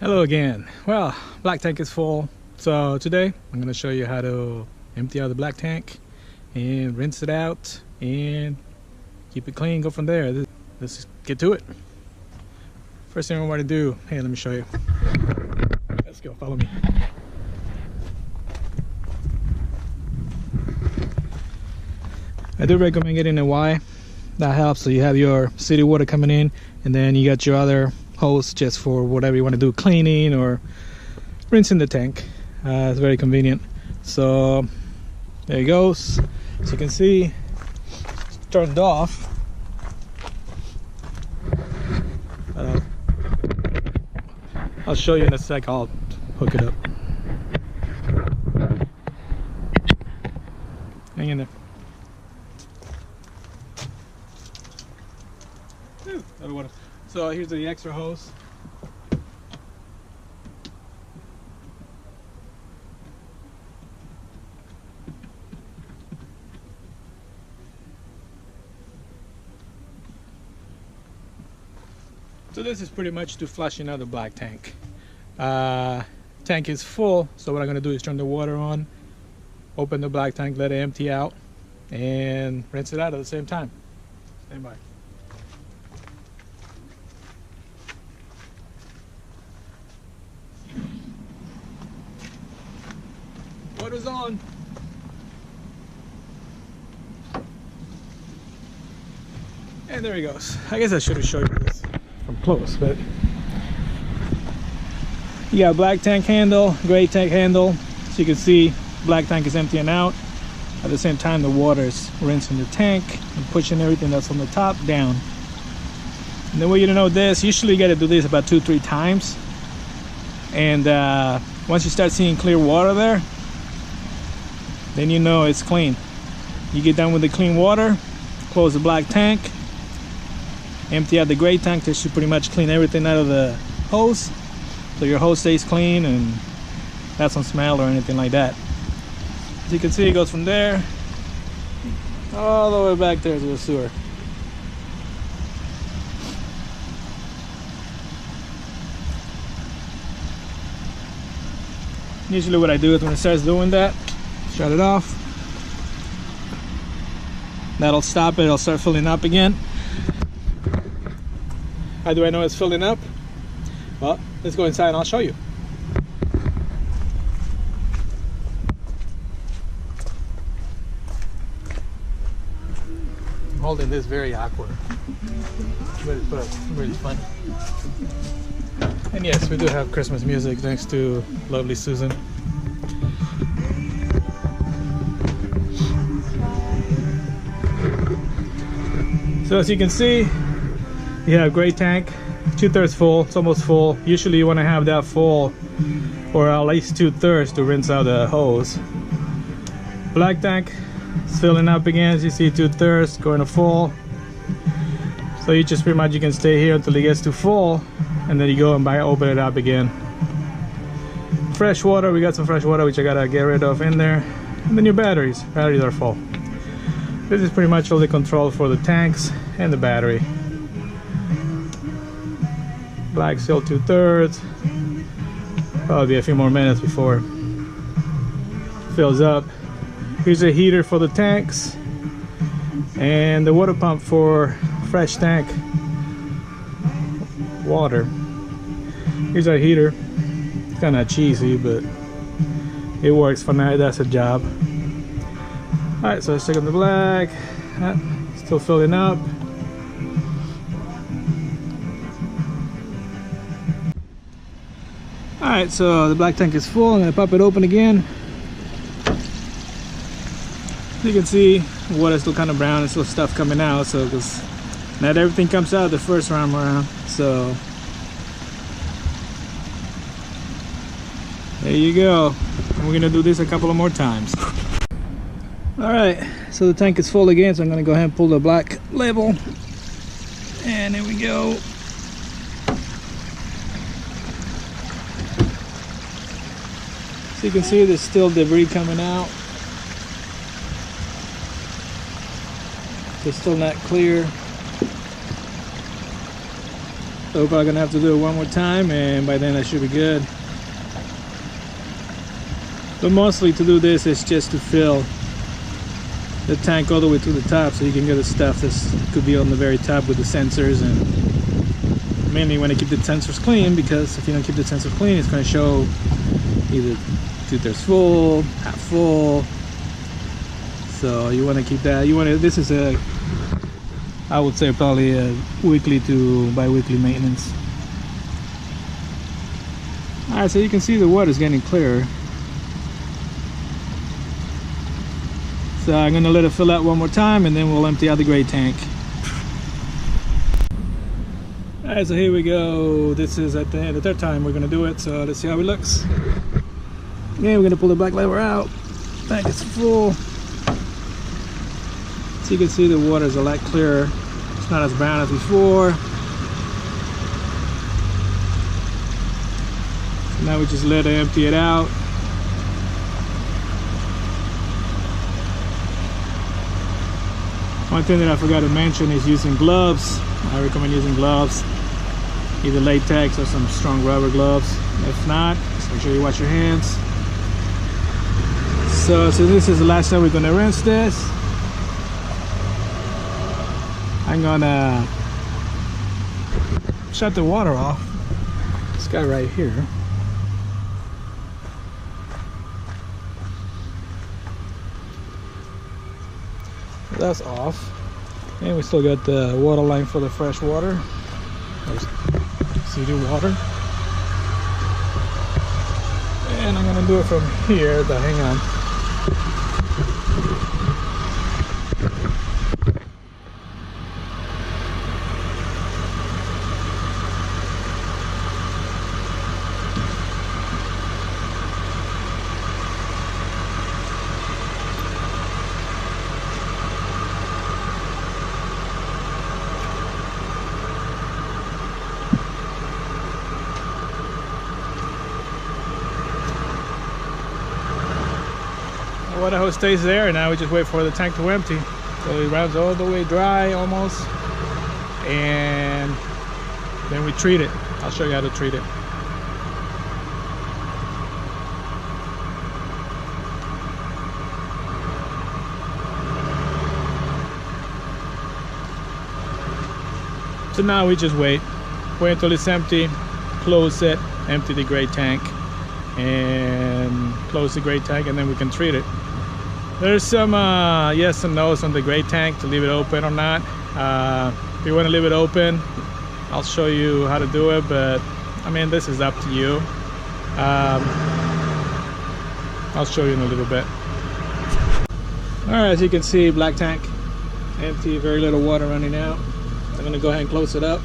Hello again. Well, black tank is full, so today I'm going to show you how to empty out the black tank and rinse it out and keep it clean. Go from there. Let's just get to it. First thing I want to do, hey, let me show you. Let's go, follow me. I do recommend getting a Y. That helps. So you have your city water coming in, and then you got your other hose just for whatever you want to do, cleaning or rinsing the tank. It's very convenient. So there it goes. As you can see, it's turned off. I'll show you in a sec. I'll hook it up. Hang in there. So here's the extra hose. So this is pretty much to flushing out the black tank. Tank is full, so what I'm going to do is turn the water on, open the black tank, let it empty out, and rinse it out at the same time. Stand by. Water's on. And there he goes. I guess I should have showed you this from close, but you got black tank handle, gray tank handle. So you can see black tank is emptying out. At the same time, the water is rinsing the tank and pushing everything that's on the top down. And the way you know this, usually you got to do this about 2-3 times. And once you start seeing clear water there, then you know it's clean. You get done with the clean water, close the black tank, empty out the gray tank. This should pretty much clean everything out of the hose, so your hose stays clean and not some smell or anything like that. As you can see, it goes from there all the way back there to the sewer. Usually what I do is when it starts doing that, shut it off. That'll stop it. It'll start filling up again. How do I know it's filling up? Well, let's go inside and I'll show you. I'm holding this very awkward, but really fun. And yes, we do have Christmas music thanks to lovely Susan. So as you can see, you have gray tank, 2/3 full. It's almost full. Usually you want to have that full, or at least 2/3 to rinse out the hose. Black tank is filling up again. As you see, 2/3 going to full. So you just pretty much, you can stay here until it gets to full, and then you go and open it up again. Fresh water, we got some fresh water which I gotta get rid of in there. And then your batteries are full. This is pretty much all the control for the tanks and the battery. Black still 2/3. Probably a few more minutes before it fills up. Here's a heater for the tanks and the water pump for fresh tank water. Here's our heater. It's kind of cheesy, but it works for now. That's a job. Alright, so let's check on the black. Still filling up. Alright, so the black tank is full. I'm going to pop it open again. You can see water's still kind of brown. There's still stuff coming out, so because not everything comes out the first round around. So there you go. We're going to do this a couple of more times. Alright, so the tank is full again, so I'm going to go ahead and pull the black label. And there we go. So you can see there's still debris coming out. It's still not clear. So we're probably gonna have to do it one more time, and by then I should be good. But mostly to do this is just to fill the tank all the way to the top, so you can get the stuff that could be on the very top with the sensors. And mainly you want to keep the sensors clean, because if you don't keep the sensors clean, it's going to show either 2/3 full, half full. So you want to keep that. You want to. This is a, I would say probably a weekly to bi-weekly maintenance. All right, so you can see the water is getting clearer. So I'm gonna let it fill out one more time, and then we'll empty out the gray tank. All right, so here we go. This is at the third time we're gonna do it. So let's see how it looks. Yeah, we're gonna pull the black lever out. Tank is full. So you can see the water is a lot clearer. It's not as brown as before. So now we just let it empty it out. One thing that I forgot to mention is using gloves. I recommend using gloves, either latex or some strong rubber gloves. If not, just make sure you wash your hands. So this is the last time we're gonna rinse this. I'm gonna shut the water off. This guy right here. That's off, and we still got the water line for the fresh water. There's city water, and I'm gonna do it from here, but hang on. Water hose stays there, and now we just wait for the tank to empty. So it runs all the way dry almost, and then we treat it. I'll show you how to treat it. So now we just wait until it's empty, close it, empty the gray tank, and close the gray tank, and then we can treat it. There's some yes and no's on the gray tank, to leave it open or not. If you want to leave it open, I'll show you how to do it, but I mean, this is up to you. I'll show you in a little bit. All right, as you can see, black tank empty, very little water running out. I'm gonna go ahead and close it up.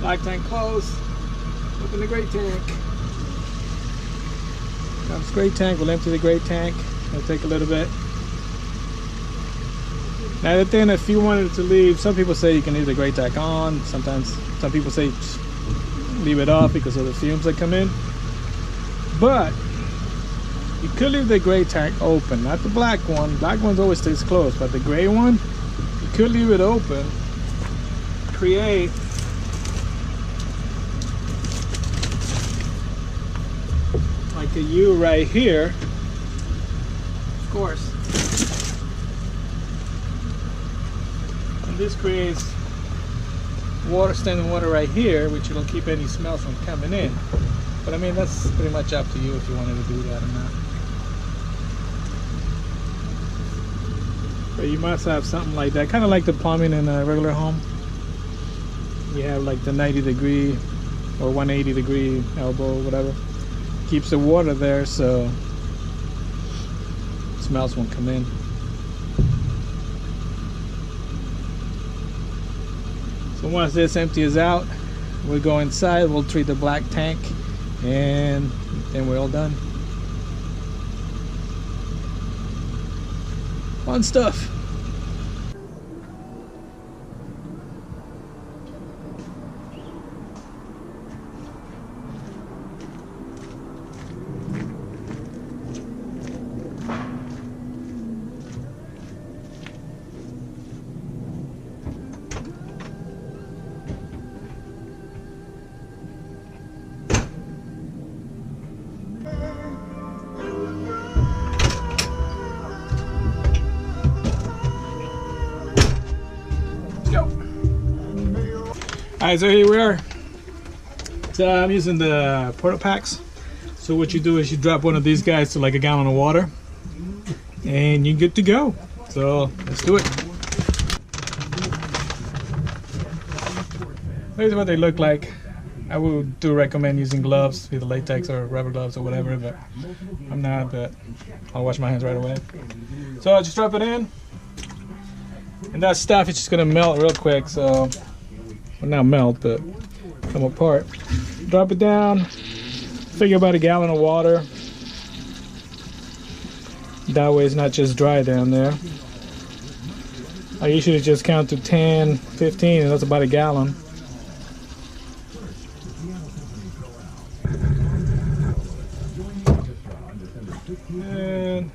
Black tank closed. Open the gray tank. Now this gray tank, we'll empty the gray tank. It'll take a little bit. Now the thing, if you wanted to leave, some people say you can leave the gray tank on. Sometimes some people say just leave it off because of the fumes that come in. But you could leave the gray tank open, not the black one. Black one's always stays closed, but the gray one, you could leave it open. Create like a U right here, of course. And this creates water, standing water right here, which will keep any smells from coming in. But I mean, that's pretty much up to you if you wanted to do that or not. But you must have something like that, kind of like the plumbing in a regular home. You have like the 90-degree or 180-degree elbow, whatever. Keeps the water there so smells won't come in. So once this empties out, we'll go inside, we'll treat the black tank, and then we're all done. Fun stuff. Alright, so here we are. So I'm using the porta packs. So what you do is you drop one of these guys to like a gallon of water and you're good to go. So let's do it. Here's what they look like. I do recommend using gloves, either latex or rubber gloves or whatever, but I'm not, but I'll wash my hands right away. So I'll just drop it in. And that stuff is just gonna melt real quick, so, well, not melt, but come apart. Drop it down, figure about a gallon of water. That way it's not just dry down there. I usually just count to 10, 15, and that's about a gallon. And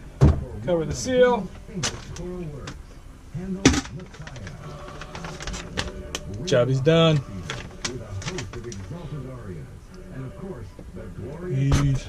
cover the seal. Job is done. Peace.